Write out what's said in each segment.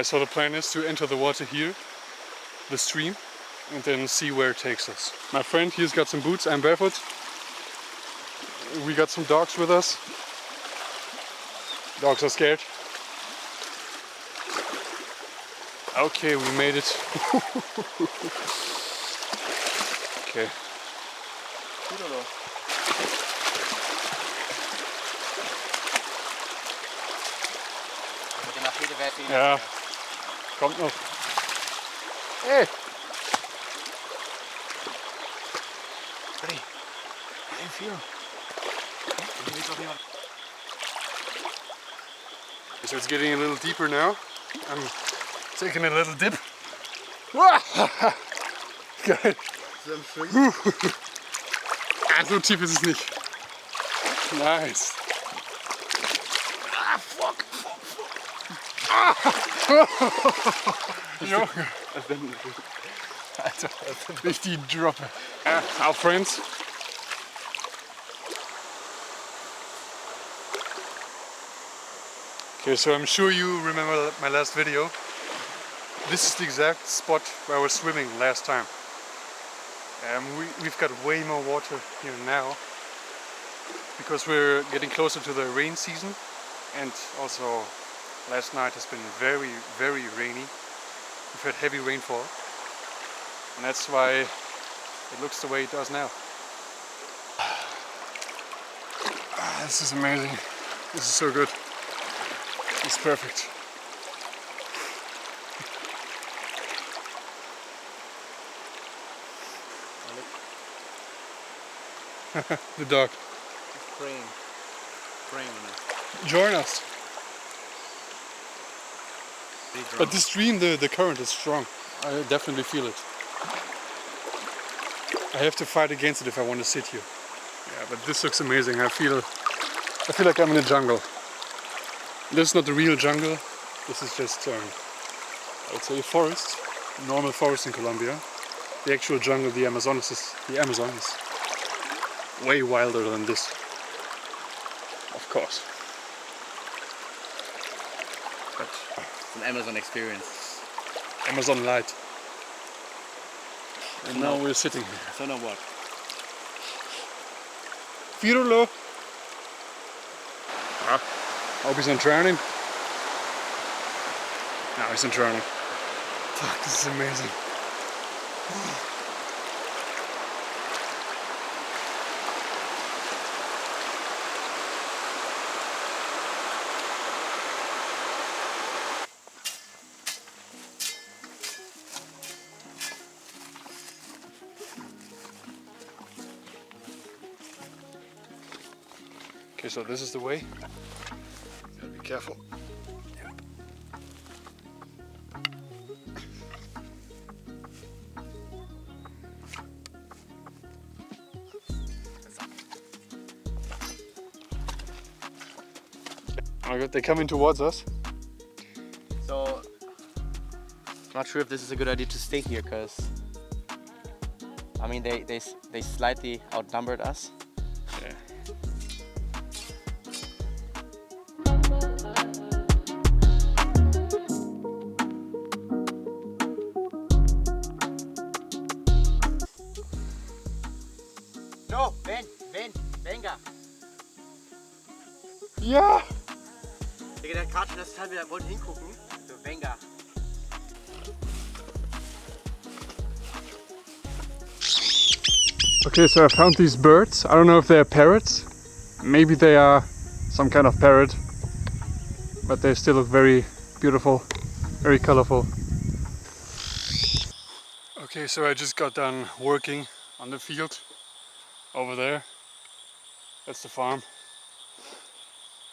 So the plan is to enter the water here, the stream, and then see where it takes us. My friend, he's got some boots, I'm barefoot. We got some dogs with us. Dogs are scared. Okay, we made it. Okay. Ja, kommt noch. Hey! Hey, how do you feel? So it's getting a little deeper now. I'm taking a little dip. Geil. So tief ist es nicht. Nice. Ah, fuck. Junge. Alter, richtig droppe. Our friends. Okay, so I'm sure you remember my last video. This is the exact spot where I was swimming last time. We've got way more water here now because we're getting closer to the rain season, and also last night has been very, very rainy. We've had heavy rainfall, and that's why it looks the way it does now. This is amazing. This is so good. It's perfect. The dog. It's praying. Praying on us. Join us. But the stream, the current is strong. I definitely feel it. I have to fight against it if I want to sit here. Yeah, but this looks amazing. I feel like I'm in a jungle. This is not the real jungle. This is just, I would say, a forest. A normal forest in Colombia. The actual jungle, the Amazon is way wilder than this. Of course. But it's an Amazon experience. Amazon light. And now we're sitting here. So now what? Firolo. Hope he's not drowning. No, he's not drowning. Fuck, this is amazing. Okay, so this is the way. Gotta be careful. Oh god, they're coming towards us. So, not sure if this is a good idea to stay here, because I mean they slightly outnumbered us. Yeah. No, venga. Ja! Digga, der hat gerade schon das Teil wieder, wollte hingucken. So, venga. Okay, so I found these birds. I don't know if they're parrots. Maybe they are some kind of parrot. But they still look very beautiful, very colorful. Okay, so I just got done working on the field over there. That's the farm.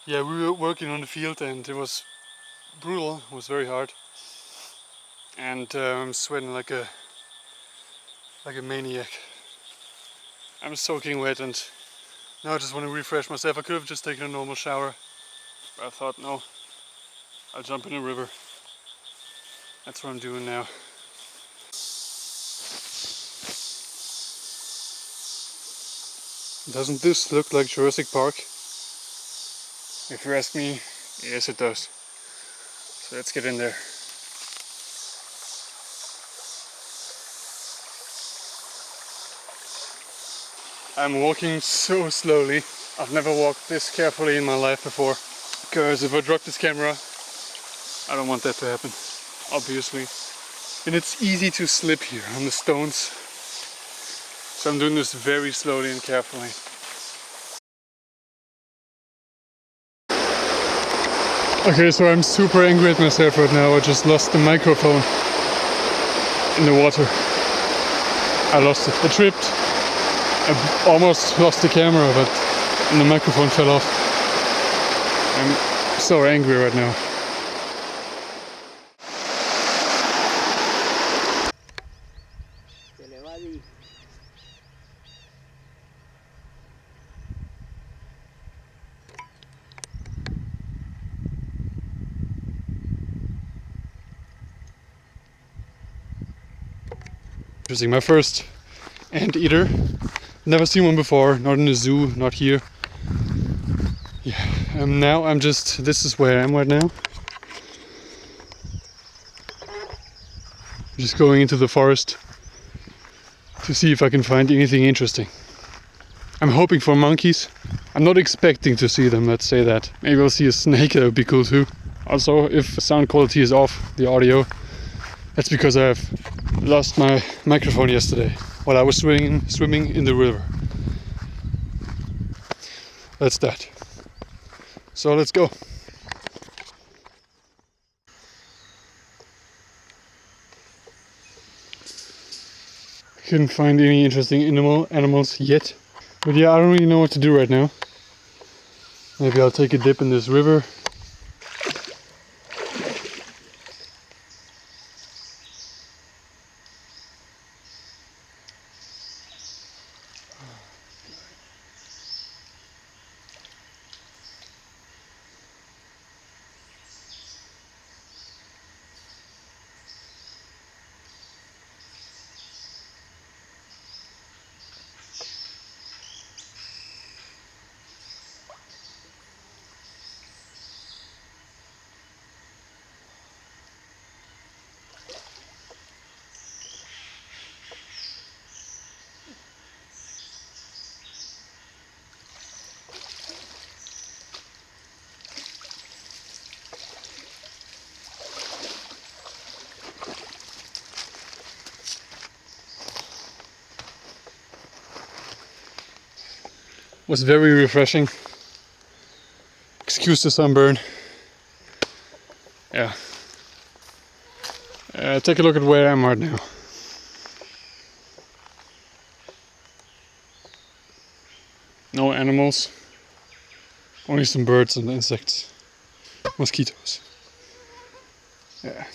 Yeah, we were working on the field and it was brutal, it was very hard. And I'm sweating like a maniac. I'm soaking wet and now I just want to refresh myself. I could have just taken a normal shower, but I thought no, I'll jump in a river. That's what I'm doing now. Doesn't this look like Jurassic Park? If you ask me, yes it does. So let's get in there. I'm walking so slowly. I've never walked this carefully in my life before. Because if I drop this camera, I don't want that to happen, obviously. And it's easy to slip here on the stones. So I'm doing this very slowly and carefully. Okay, so I'm super angry at myself right now. I just lost the microphone in the water. I lost it. I tripped. I almost lost the camera, but the microphone fell off. I'm so angry right now. Interesting, my first anteater. Never seen one before, not in the zoo, not here. Yeah, now I'm just, this is where I am right now. Just going into the forest to see if I can find anything interesting. I'm hoping for monkeys. I'm not expecting to see them, let's say that. Maybe I'll see a snake, that would be cool too. Also, if the sound quality is off, the audio, that's because I've lost my microphone yesterday while I was swimming in the river. That's that. So let's go. Couldn't find any interesting animals yet. But yeah, I don't really know what to do right now. Maybe I'll take a dip in this river. Was very refreshing. Excuse the sunburn. Yeah. Take a look at where I am right now. No animals. Only some birds and insects. Mosquitoes. Yeah.